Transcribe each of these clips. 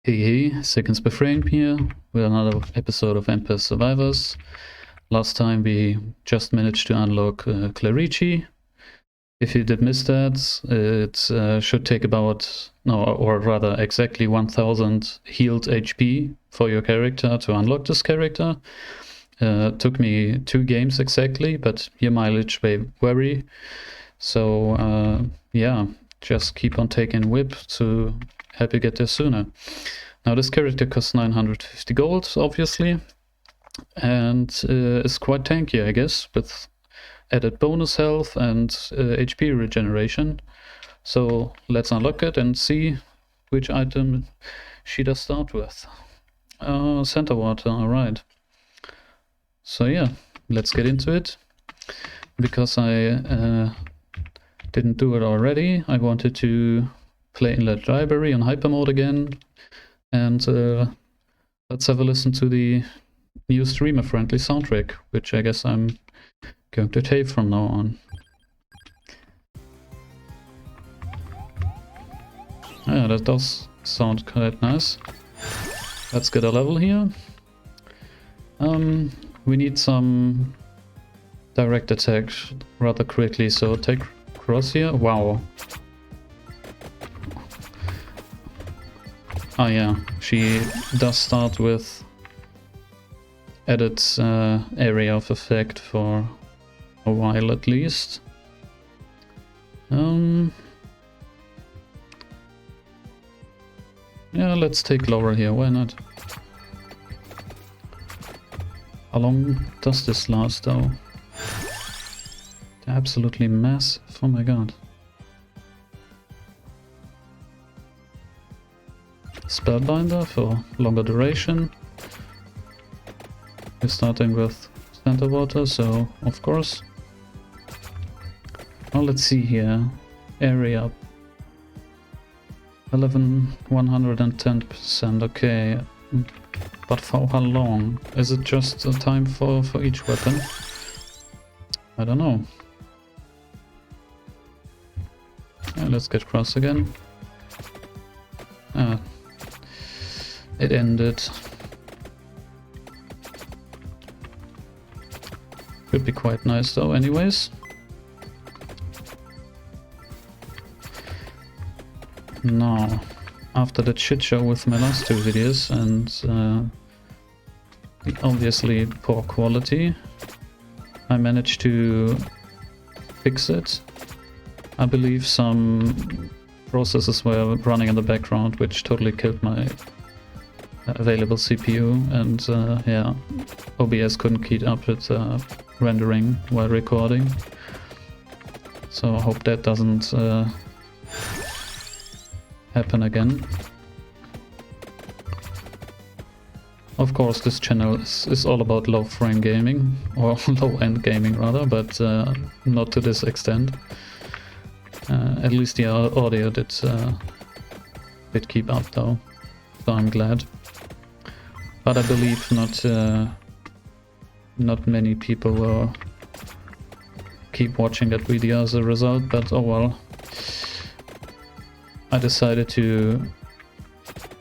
Hey, Seconds by Frame here with another episode of Empire Survivors. Last time we just managed to unlock Clerici. If you did miss that, it should take about, no, or rather exactly 1000 healed HP for your character to unlock this character. Took me 2 games exactly, but your mileage may vary. So yeah, just keep on taking whip to help you get there sooner. Now this character costs 950 gold, obviously, and is quite tanky, I guess, with added bonus health and HP regeneration. So let's unlock it and see which item she does start with. Center water, alright. So yeah, let's get into it. Because I didn't do it already, I wanted to play Inlaid Library on hyper mode again, and let's have a listen to the new streamer friendly soundtrack, which I guess I'm going to take from now on. Yeah, that does sound quite nice. Let's get a level here. We need some direct attack rather quickly, so take cross here. Wow. Oh yeah, she does start with added area of effect for a while at least. Yeah, let's take lower here, why not? How long does this last though? They're absolutely massive, oh my god. Spellbinder for longer duration. We're starting with center water, so of course. Well, let's see here. Area 110%, okay. But for how long? Is it just a time for each weapon? I don't know. Yeah, let's get cross again. It ended. Could be quite nice though anyways. Now, after the shit show with my last 2 videos and obviously poor quality, I managed to fix it. I believe some processes were running in the background which totally killed my available CPU, and yeah, OBS couldn't keep up with rendering while recording. So I hope that doesn't happen again. Of course, this channel is all about low frame gaming, or low end gaming rather, but not to this extent. At least the audio did keep up though, so I'm glad. But I believe not many people will keep watching that video as a result, but oh well. I decided to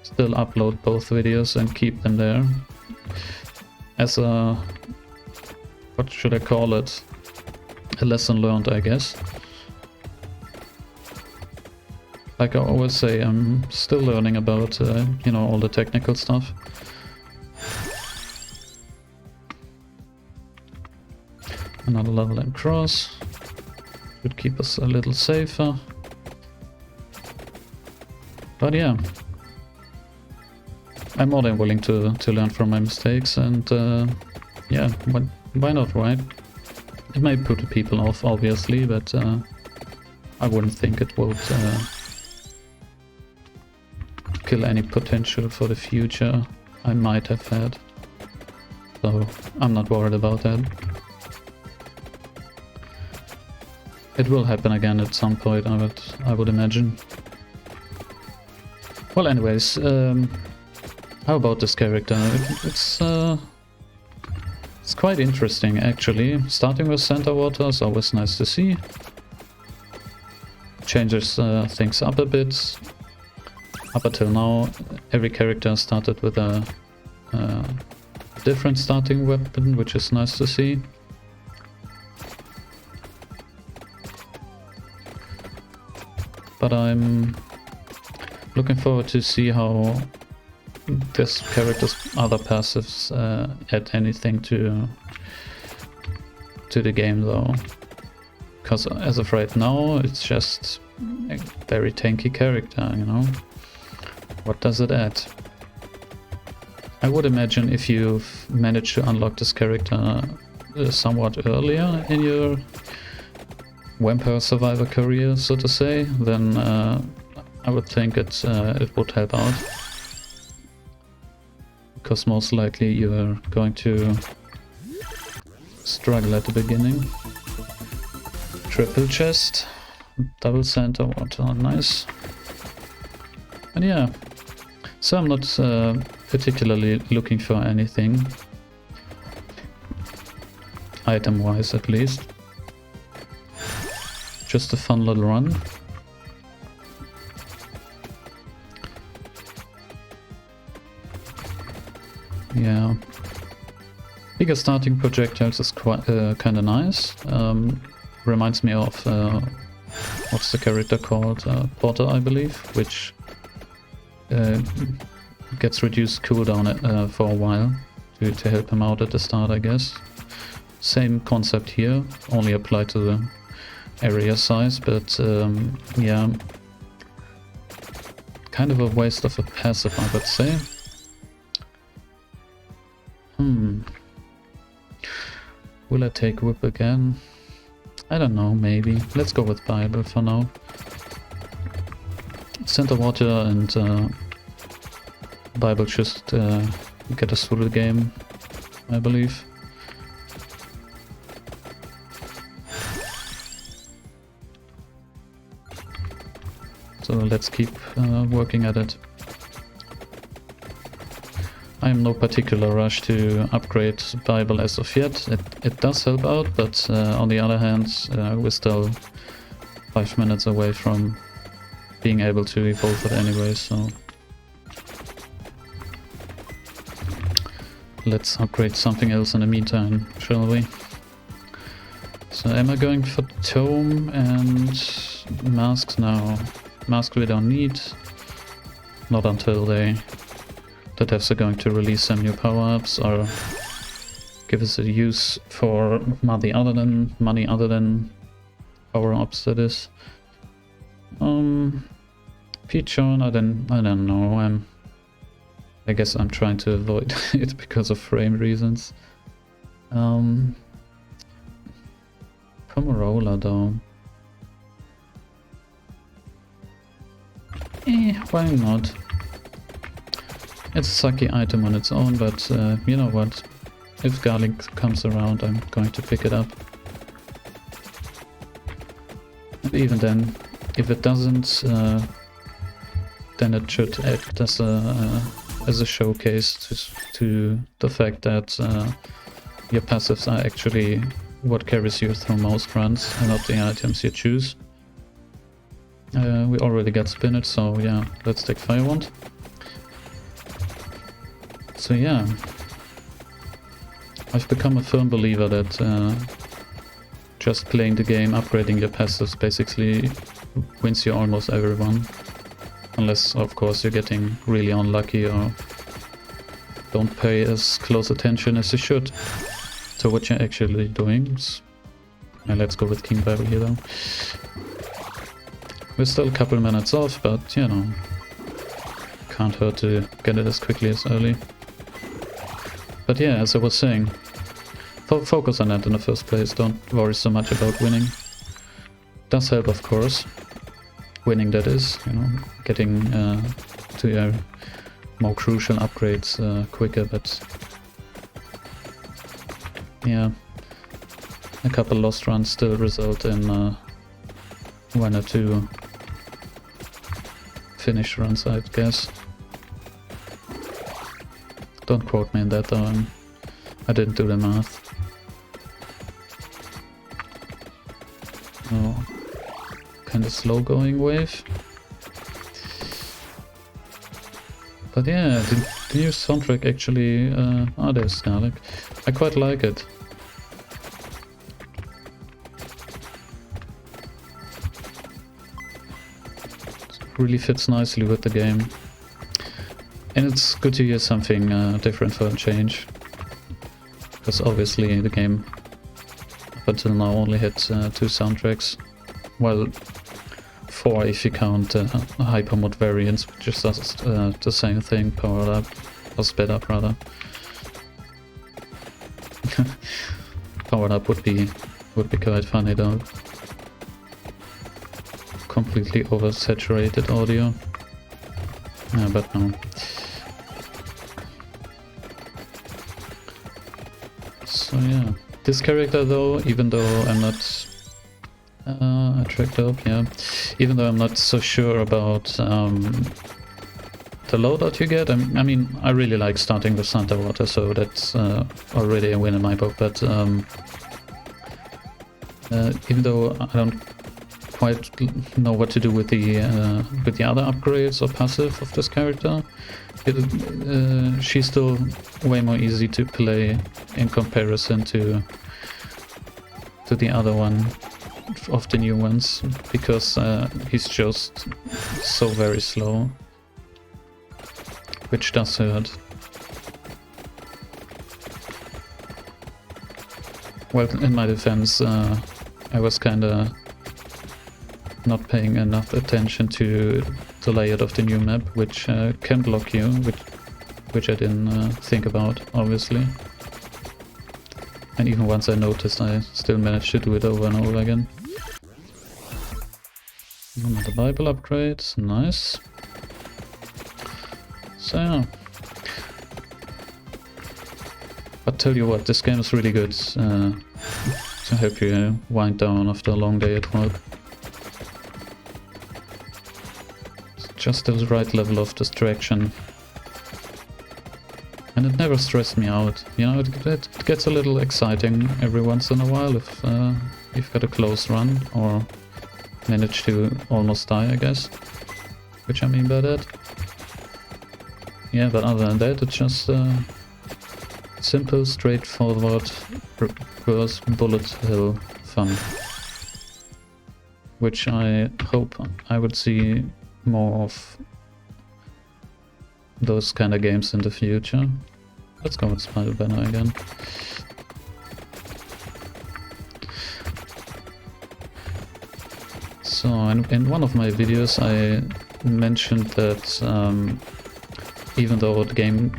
still upload both videos and keep them there as a, what should I call it, a lesson learned, I guess. Like I always say, I'm still learning about you know, all the technical stuff. Another level and cross should keep us a little safer. But yeah, I'm more than willing to learn from my mistakes, and yeah, why not, right? It may put people off, obviously, but I wouldn't think it would kill any potential for the future I might have had. So I'm not worried about that. It will happen again at some point, I would imagine. Well, anyways, how about this character? It's quite interesting, actually. Starting with center water is always nice to see. Changes things up a bit. Up until now, every character started with a different starting weapon, which is nice to see. But I'm looking forward to see how this character's other passives add anything to the game, though. Because as of right now, it's just a very tanky character, you know? What does it add? I would imagine if you've managed to unlock this character somewhat earlier in your Vampire Survivor career, so to say, then I would think it would help out. Because most likely you're going to struggle at the beginning. Triple chest, double center water, nice. And yeah, so I'm not particularly looking for anything, item-wise at least. Just a fun little run. Yeah. Bigger starting projectiles is quite kind of nice. Reminds me of what's the character called? Porter, I believe, which gets reduced cooldown for a while to help him out at the start, I guess. Same concept here, only applied to the area size, but yeah, kind of a waste of a passive, I would say. Will I take whip again? I don't know, maybe. Let's go with Bible for now. Center water and Bible just get us through the game, I believe. So let's keep working at it. I am no particular rush to upgrade Bible as of yet. It does help out, but on the other hand, we're still 5 minutes away from being able to evolve it anyway, so let's upgrade something else in the meantime, shall we? So am I going for Tome and Masks now? Mask we don't need. Not until the devs are going to release some new power-ups or give us a use for money other than power-ups, that is. Pichon, I don't know. I guess I'm trying to avoid it because of frame reasons. Pomerola though. Why not? It's a sucky item on its own, but you know what? If garlic comes around, I'm going to pick it up. And even then, if it doesn't, then it should act as a showcase to the fact that your passives are actually what carries you through most runs, and not the items you choose. We already got spinach, so yeah, let's take Fire Wand. So yeah, I've become a firm believer that just playing the game, upgrading your passives basically wins you almost everyone. Unless, of course, you're getting really unlucky or don't pay as close attention as you should to what you're actually doing. And let's go with King Bible here though. We're still a couple minutes off, but you know, can't hurt to get it as quickly as early. But yeah, as I was saying, focus on that in the first place, don't worry so much about winning. Does help, of course. Winning, that is, you know, getting to your more crucial upgrades quicker, but yeah, a couple lost runs still result in 1 or 2 finish runs, I guess. Don't quote me on that though, I didn't do the math. Oh, kind of slow going wave. But yeah, the new soundtrack actually, there's Scarlet. I quite like it. It really fits nicely with the game. And it's good to hear something different for a change. Because obviously the game up until now only had 2 soundtracks. Well, 4 if you count hypermod variants, which is just the same thing, powered up, or sped up rather. Powered up would be quite funny though. Completely oversaturated audio. But no. So yeah, this character though, even though I'm not I tracked up, yeah. Even though I'm not so sure about the loadout you get, I mean, I really like starting with Santa Water, so that's already a win in my book. But even though I don't quite know what to do with the other upgrades or passive of this character, she's still way more easy to play in comparison to the other one of the new ones, because he's just so very slow, which does hurt. Well, in my defense, I was kinda not paying enough attention to the layout of the new map, which can block you, which I didn't think about, obviously. And even once I noticed, I still managed to do it over and over again. Another Bible upgrade, nice. So yeah. But tell you what, this game is really good to help you wind down after a long day at work. It's just the right level of distraction. And it never stressed me out. You know, it gets a little exciting every once in a while if you've got a close run or manage to almost die, I guess. Which I mean by that. Yeah, but other than that, it's just simple, straightforward, reverse bullet hell fun. Which I hope I would see more of those kind of games in the future. Let's go with Spider Banner again. So in one of my videos I mentioned that even though the game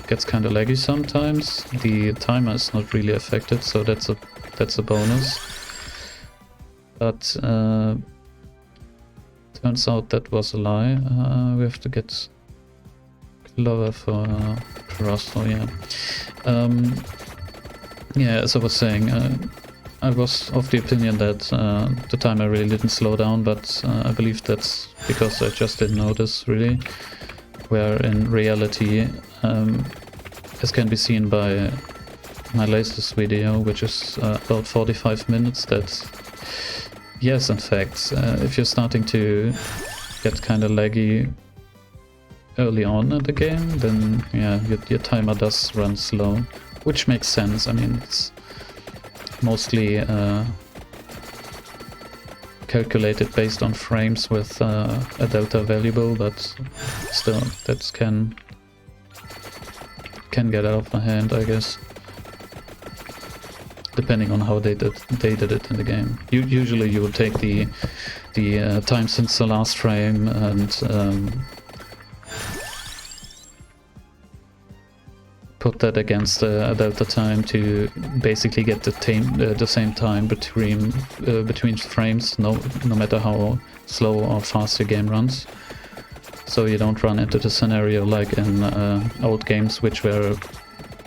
gets kind of laggy sometimes, the timer is not really affected, so that's a bonus. But turns out that was a lie. We have to get Clover for cross, so yeah. Yeah, as I was saying, I was of the opinion that the timer really didn't slow down, but I believe that's because I just didn't notice, really. Where in reality, as can be seen by my latest video, which is about 45 minutes, that yes, in fact, if you're starting to get kind of laggy early on in the game, then yeah, your timer does run slow, which makes sense. I mean, it's mostly calculated based on frames with a delta variable, but still, that can get out of hand, I guess, depending on how they did it in the game. Usually you would take the time since the last frame and put that against a delta time to basically get the same time between frames, no matter how slow or fast your game runs. So you don't run into the scenario like in old games, which were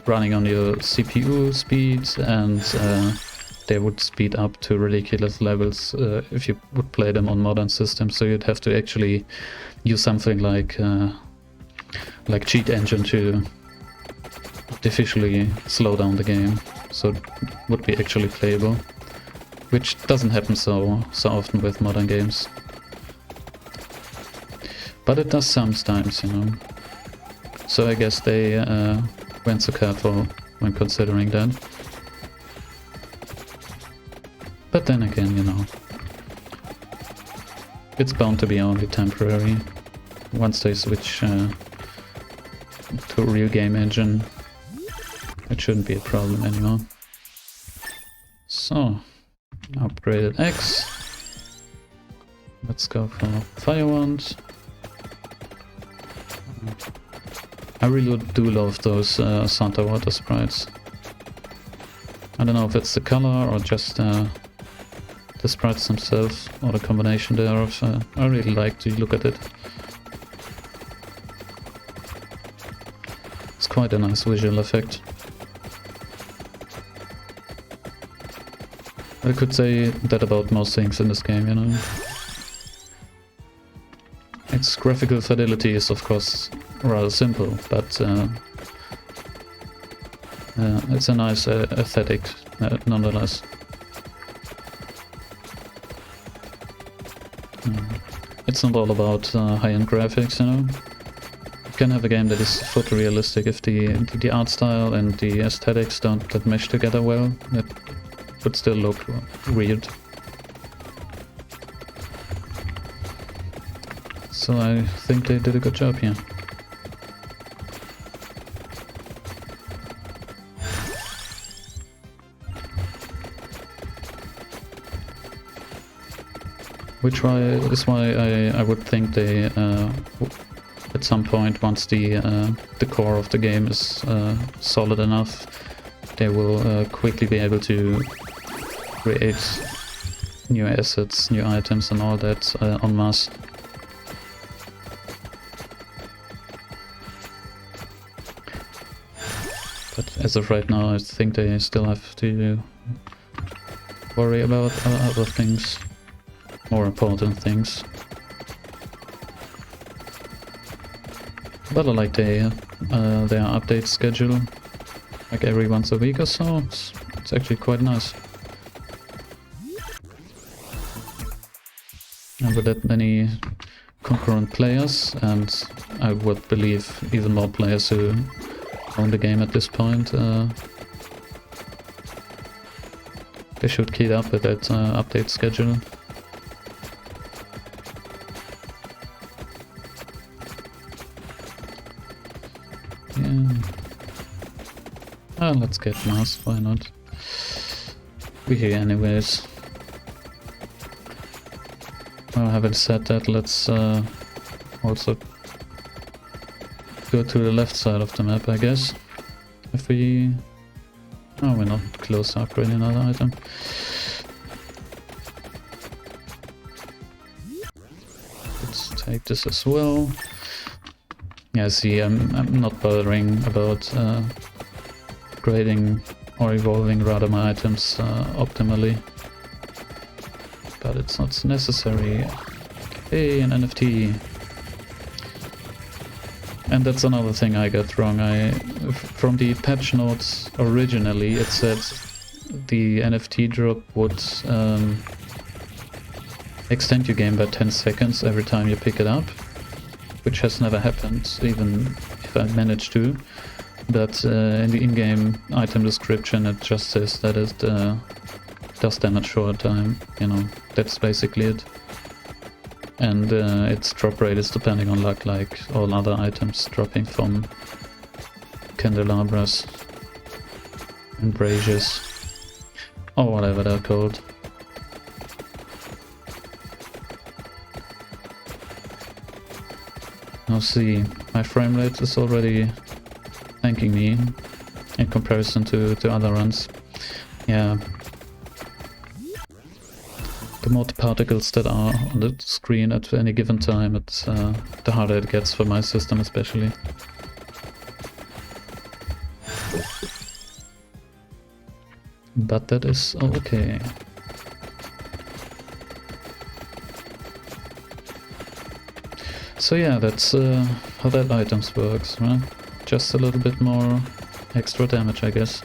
running on your CPU speed, and they would speed up to ridiculous levels if you would play them on modern systems. So you'd have to actually use something like Cheat Engine to artificially slow down the game, so it would be actually playable, which doesn't happen so often with modern games. But it does sometimes, you know. So I guess they weren't so careful when considering that. But then again, you know, it's bound to be only temporary. Once they switch to a real game engine, it shouldn't be a problem anymore. So, upgraded X. Let's go for Fire Wand. I really do love those Santa Water sprites. I don't know if it's the color or just the sprites themselves or the combination thereof. I really like to look at it. It's quite a nice visual effect. I could say that about most things in this game, you know. Its graphical fidelity is of course rather simple, but it's a nice aesthetic nonetheless. It's not all about high-end graphics, you know. You can have a game that is photorealistic if the art style and the aesthetics don't get meshed together well. It would still look weird. So I think they did a good job here. Which is why I would think they, at some point, once the core of the game is solid enough, they will quickly be able to create new assets, new items and all that en masse. But as of right now, I think they still have to worry about other things, more important things. But I like their update schedule, like every once a week or so. It's actually quite nice. And with that many concurrent players, and I would believe even more players who own the game at this point, they should keep up with that update schedule. Yeah. Well, let's get Mars, why not? We're here anyways. Well, having said that, let's also go to the left side of the map, I guess. If we... Oh, we're not close to upgrading another item. Let's take this as well. Yeah, see, I'm not bothering about grading or evolving rather my items optimally. But it's not necessary. Hey, an NFT. And that's another thing I got wrong. From the patch notes originally, it said the NFT drop would extend your game by 10 seconds every time you pick it up, which has never happened, even if I managed to. But in the in-game item description, it just says that it does damage for a time. You know, that's basically it. And its drop rate is depending on luck, like all other items dropping from candelabras and braziers, or whatever they're called. Now see, my frame rate is already thanking me in comparison to other runs. Yeah. The more particles that are on the screen at any given time, it's the harder it gets for my system especially. But that is okay. So yeah, that's how that items works, right? Just a little bit more extra damage, I guess.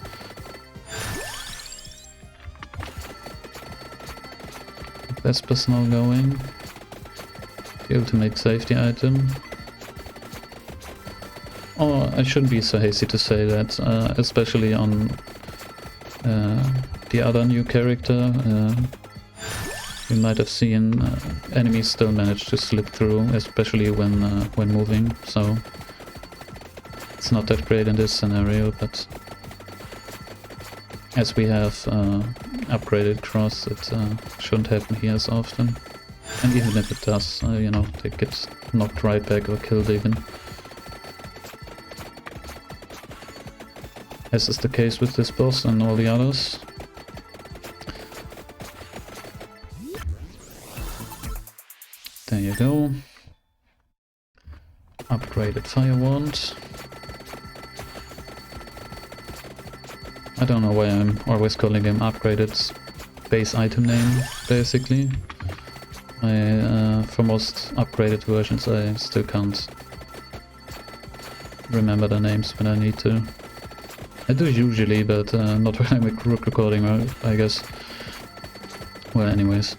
Vesper's now going. the ultimate safety item. Or I shouldn't be so hasty to say that, especially on the other new character. You might have seen enemies still manage to slip through, especially when moving. So it's not that great in this scenario, but as we have upgraded cross, it shouldn't happen here as often. And even if it does, you know, they get knocked right back or killed even. As is the case with this boss and all the others. There you go. Upgraded fire wand. I don't know why I'm always calling him upgraded base item name, basically. For most upgraded versions I still can't remember the names when I need to. I do usually, but not when I'm recording, I guess. Well, anyways.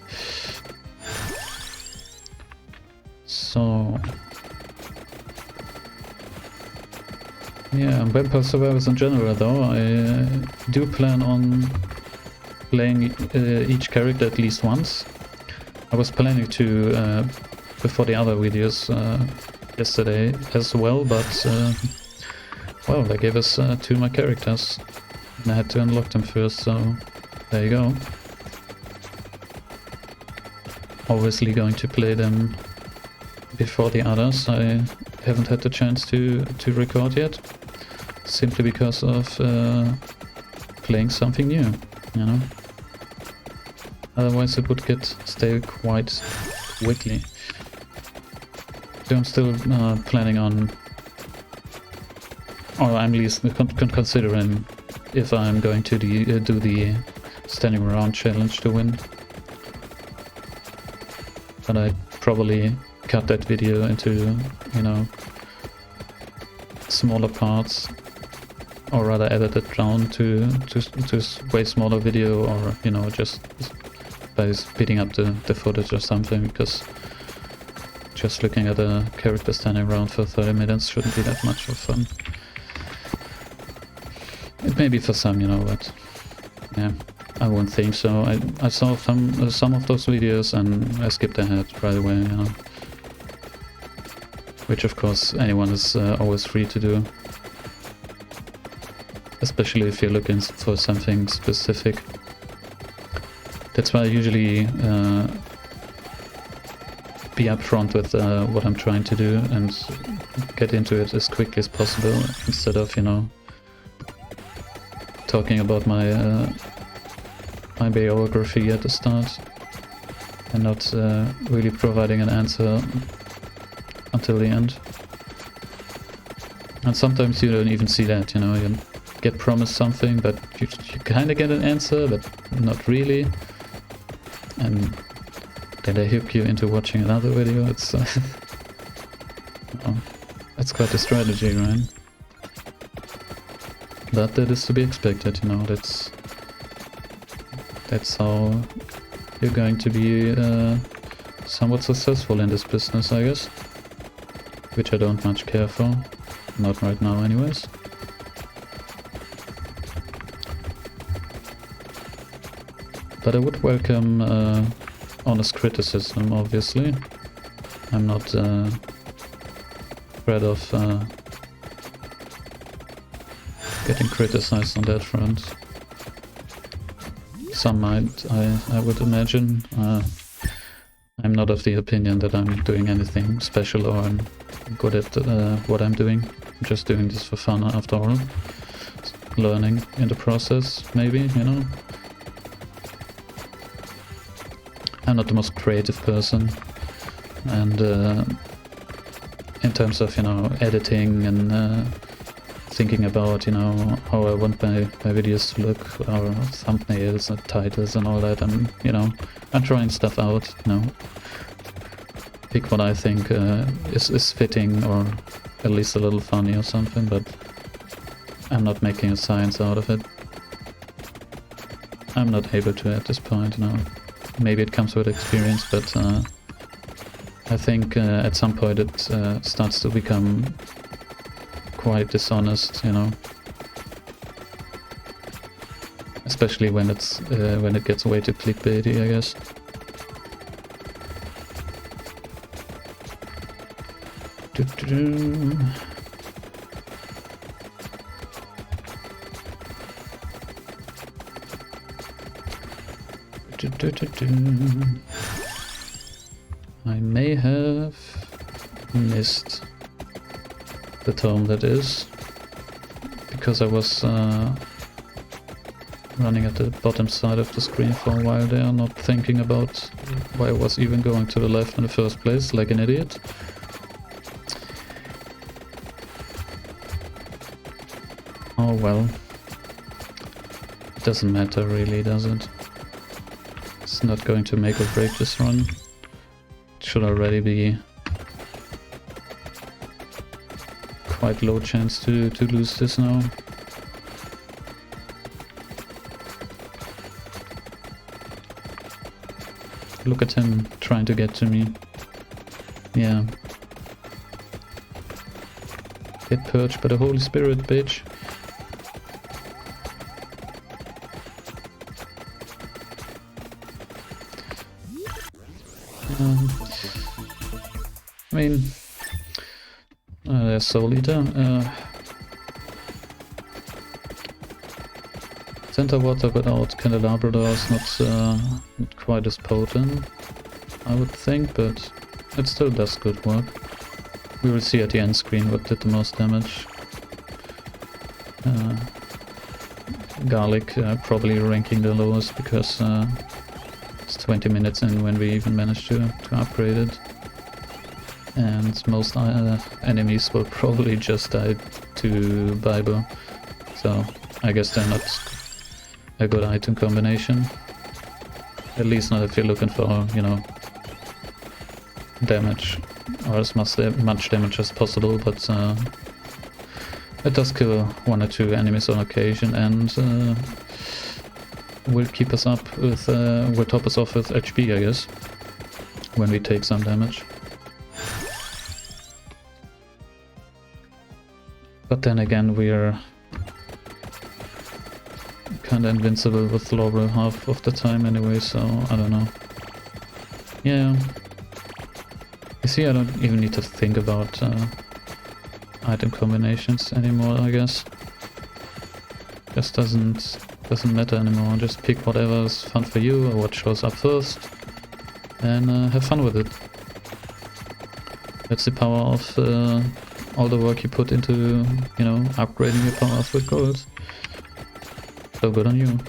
So... yeah, Vampire Survivors in general though, I do plan on playing each character at least once. I was planning to before the other videos yesterday as well, but well, they gave us 2 more characters and I had to unlock them first, so there you go. Obviously going to play them before the others. I haven't had the chance to record yet, simply because of playing something new, you know. Otherwise it would get stale quite quickly. So I'm still planning on, or I'm at least considering if I'm going to do the standing around challenge to win. But I'd probably cut that video into, you know, smaller parts, or rather edit it down to way smaller video, or, you know, just by speeding up the footage or something, because just looking at a character standing around for 30 minutes shouldn't be that much of fun. It may be for some, you know, but yeah, I wouldn't think so. I saw some of those videos and I skipped ahead right away, you know. Which of course anyone is always free to do. Especially if you're looking for something specific. That's why I usually be upfront with what I'm trying to do and get into it as quickly as possible, instead of, you know, talking about my my biography at the start and not really providing an answer until the end. And sometimes you don't even see that, you know, you get promised something, but you kind of get an answer, but not really. And then they hook you into watching another video. It's oh, that's quite a strategy, right? But that is to be expected, you know. That's how you're going to be somewhat successful in this business, I guess. Which I don't much care for. Not right now, anyways. But I would welcome honest criticism, obviously. I'm not afraid of getting criticized on that front. Some might, I would imagine. I'm not of the opinion that I'm doing anything special or I'm good at what I'm doing. I'm just doing this for fun after all. Learning in the process, maybe, you know. I'm not the most creative person, and in terms of, you know, editing and thinking about, you know, how I want my videos to look, or thumbnails and titles and all that, I'm trying stuff out, you know, pick what I think is fitting, or at least a little funny or something, but I'm not making a science out of it. I'm not able to at this point, you know. Maybe it comes with experience, but I think at some point it starts to become quite dishonest, you know. Especially when it gets way too clickbaity, I guess. I may have missed the tome that is, because I was running at the bottom side of the screen for a while there, not thinking about why I was even going to the left in the first place, like an idiot. Oh well. It doesn't matter really, does it? It's not going to make or break this run. It should already be quite low chance to lose this now. Look at him trying to get to me. Yeah. Get purged by the Holy Spirit, bitch. I mean, there's Soul Eater. Center Water without Candelabra is not quite as potent, I would think, but it still does good work. We will see at the end screen what did the most damage. Garlic probably ranking the lowest because it's 20 minutes in when we even managed to upgrade it. And most enemies will probably just die to Bible, so I guess they're not a good item combination. At least not if you're looking for, you know, damage, or as much damage as possible, but it does kill one or two enemies on occasion, and will keep us up with, will top us off with HP, I guess, when we take some damage. But then again, we're kinda invincible with Laurel half of the time anyway, so I don't know. Yeah. You see, I don't even need to think about item combinations anymore, I guess. Just doesn't matter anymore. Just pick whatever is fun for you or what shows up first, and have fun with it. That's the power of all the work you put into, you know, upgrading your powers with gold. So good on you.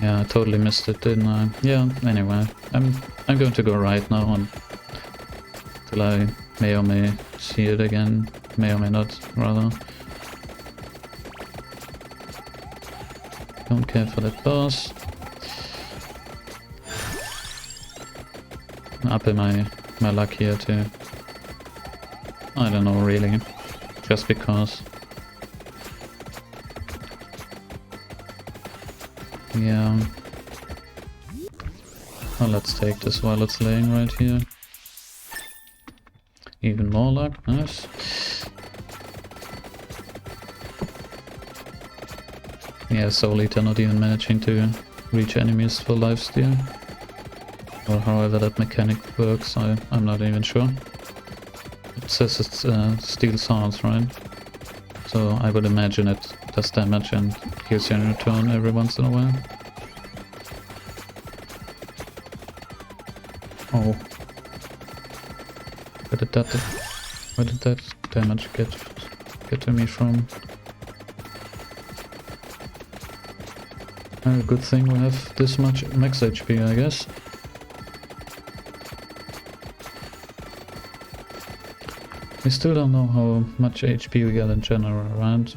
Yeah, I totally missed it, didn't I? Yeah, anyway, I'm going to go right now until I may or may see it again. May or may not, rather. Don't care for that boss. Up in my luck here too. I don't know really. Just because. Yeah. Well, let's take this while it's laying right here. Even more luck, nice. Yeah, Soul Eater not even managing to reach enemies for lifesteal. Or however that mechanic works, I'm not even sure. It says it steals hearts, right? So I would imagine it does damage and heals you in return every once in a while. Oh. Where did that damage get to me from? Good thing we have this much max HP, I guess. We still don't know how much HP we get in general, right?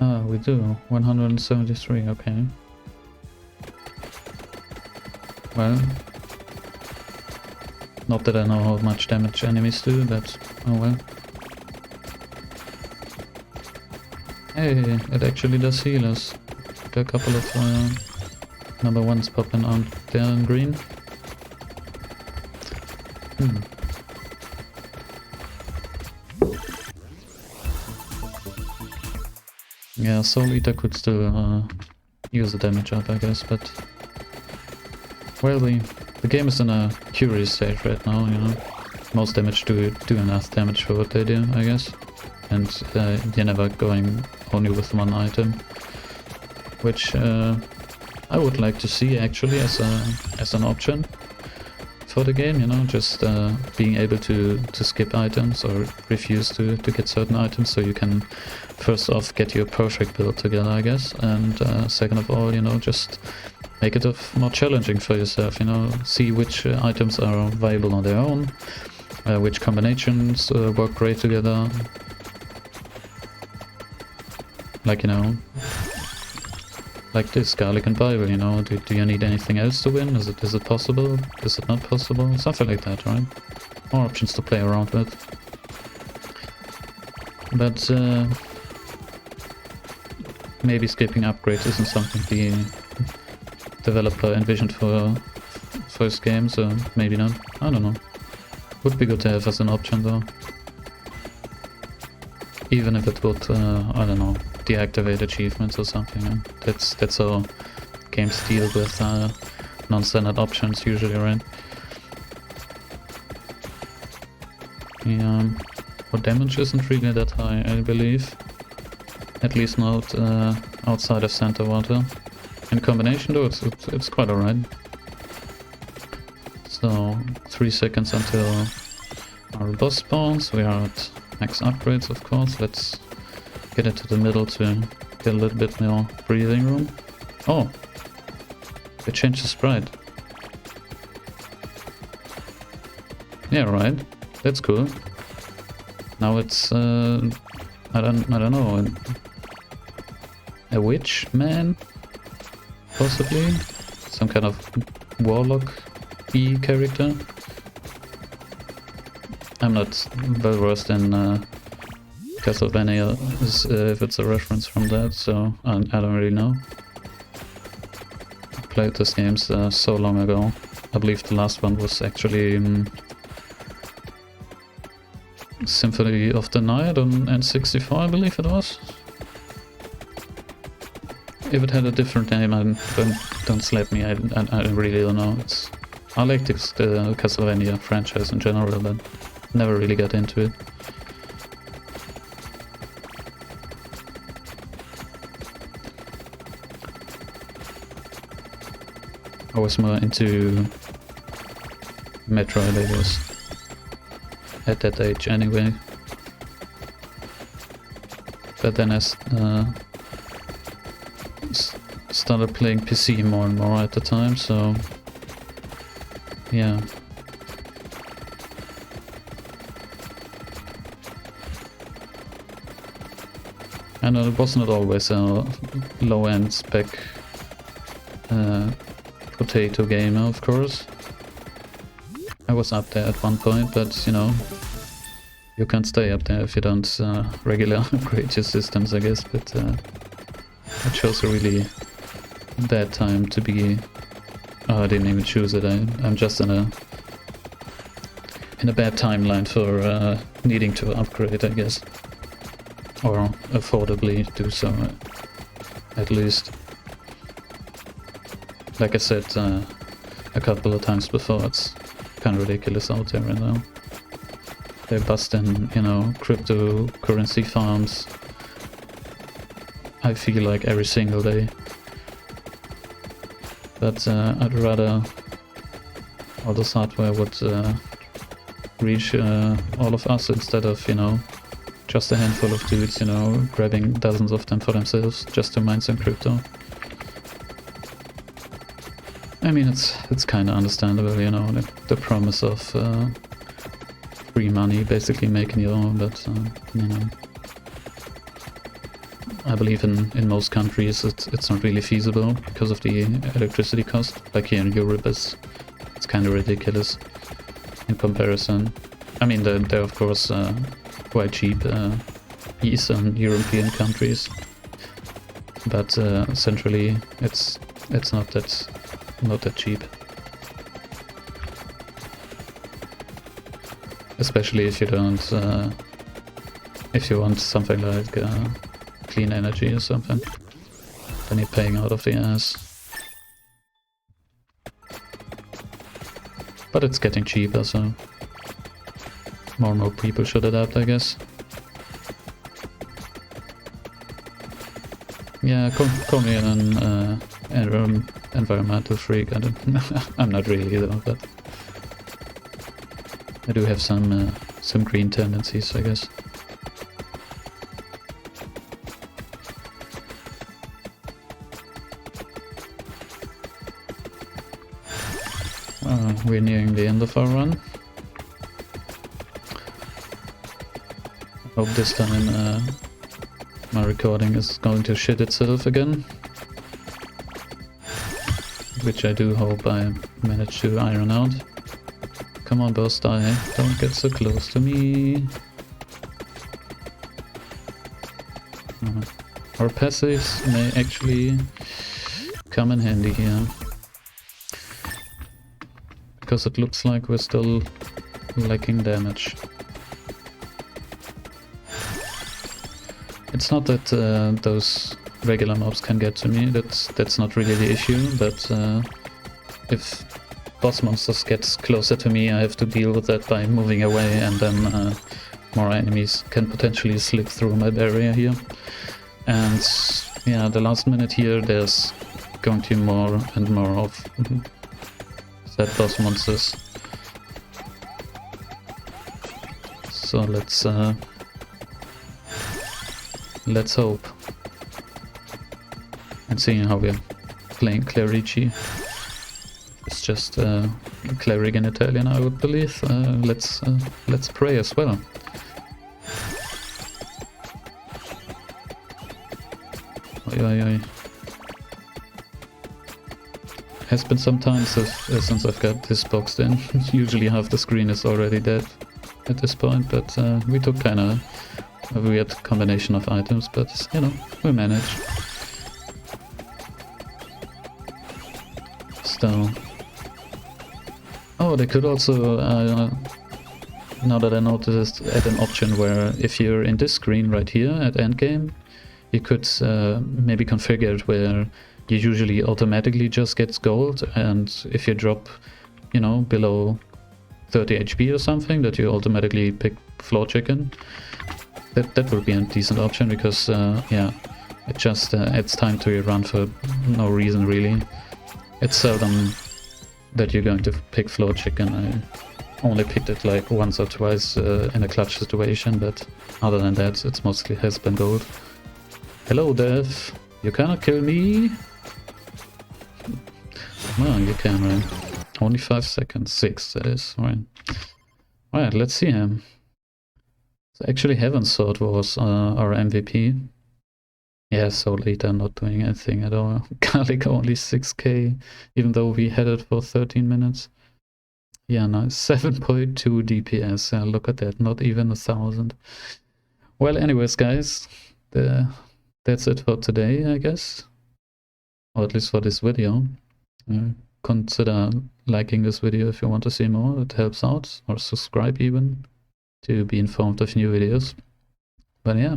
Ah, we do. 173, okay. Well, Not that I know how much damage enemies do, but oh well. Hey, it actually does heal us. There are a couple of number ones popping on there in green. Yeah, Soul Eater could still use the damage up, I guess, but... Well, the game is in a curious stage right now, you know. Most damage do enough damage for what they do, I guess. And you're never going only with one item. Which I would like to see actually as an option for the game, you know, just being able to skip items or refuse to get certain items, so you can first off get your perfect build together, I guess, and second of all, you know, just make it more challenging for yourself, you know, see which items are viable on their own, which combinations work great together, like, you know, like this Garlic and Bible, you know, do you need anything else to win? Is it possible? Is it not possible? Something like that, right? More options to play around with. But maybe skipping upgrades isn't something the developer envisioned for first game, so maybe not. I don't know. Would be good to have as an option though. Even if it would, I don't know, deactivate achievements or something. Yeah? That's how games deal with non-standard options usually, right? Yeah, well, damage isn't really that high, I believe. At least not outside of Center Water. In combination though, it's quite alright. So, 3 seconds until our boss spawns. We are at max upgrades, of course. Let's get into the middle to get a little bit more breathing room. Oh! They changed the sprite. Yeah, right. That's cool. Now it's I don't know, a witch man? Possibly? Some kind of warlock B character? I'm not well versed in Castlevania, if it's a reference from that, so I don't really know. I played these games so long ago. I believe the last one was actually Symphony of the Night on N64, I believe it was. If it had a different name, don't slap me, I really don't know. I like the Castlevania franchise in general, but never really got into it. I was more into Metroid, I guess. At that age anyway. But then I started playing PC more and more at the time, so yeah. I know it wasn't always a low-end spec potato gamer, of course. I was up there at one point, but you know, you can't stay up there if you don't regularly upgrade your systems, I guess. But I chose a really bad time to be. Oh, I didn't even choose it. I'm just in a bad timeline for needing to upgrade, I guess, or affordably do so, at least. Like I said a couple of times before, it's kind of ridiculous out there right now. They're busting, you know, cryptocurrency farms. I feel like every single day. But I'd rather all this hardware would reach all of us instead of, you know, just a handful of dudes, you know, grabbing dozens of them for themselves just to mine some crypto. I mean, it's kind of understandable, you know, the promise of free money, basically making your own, but you know, I believe in most countries it's not really feasible because of the electricity cost. Like here in Europe, it's kind of ridiculous. in comparison. I mean, they're of course quite cheap, Eastern European countries, but centrally it's not that cheap. Especially if you don't, if you want something like clean energy or something, then you're paying out of the ass. But it's getting cheaper, so more and more people should adapt, I guess. Yeah, call me an environmental freak. I don't. I'm not really though, but I do have some green tendencies, I guess. We're nearing the end of our run. I hope this time my recording is going to shit itself again. Which I do hope I manage to iron out. Come on, boss, die. Don't get so close to me. Our passives may actually come in handy here. Because it looks like we're still lacking damage. It's not that those regular mobs can get to me, that's not really the issue, but if boss monsters get closer to me, I have to deal with that by moving away, and then more enemies can potentially slip through my barrier here. And yeah, the last minute here there's going to be more and more of that boss monsters. So let's hope. And seeing how we're playing Clerici, it's just cleric in Italian, I would believe. Let's pray as well. Oi, oi, oi. Has been some time since I've got this boxed in. Usually half the screen is already dead at this point, but we took kind of a weird combination of items, but you know, we managed. So, oh, they could also, now that I noticed, add an option where if you're in this screen right here at endgame, you could maybe configure it where you usually automatically just gets gold, and if you drop, you know, below 30 HP or something, that you automatically pick floor chicken. That would be a decent option, because yeah, it just adds time to your run for no reason really. It's seldom that you're going to pick floor chicken. I only picked it like once or twice in a clutch situation, but other than that, it's mostly has been gold. Hello, Death. You cannot kill me. Well, you can, right? Only 5 seconds. 6, that is. Right. Alright, let's see him. So actually, Heaven's Sword was our MVP. Yeah, so later not doing anything at all. Garlic only 6k, even though we had it for 13 minutes. Yeah, nice. 7.2 DPS. Look at that. Not even 1,000. Well, anyways, guys, that's it for today, I guess. Or at least for this video. Consider liking this video if you want to see more. It helps out. Or subscribe even, to be informed of new videos. But yeah,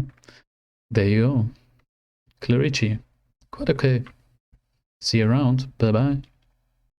there you go. Clerici. Quite okay. See you around. Bye bye.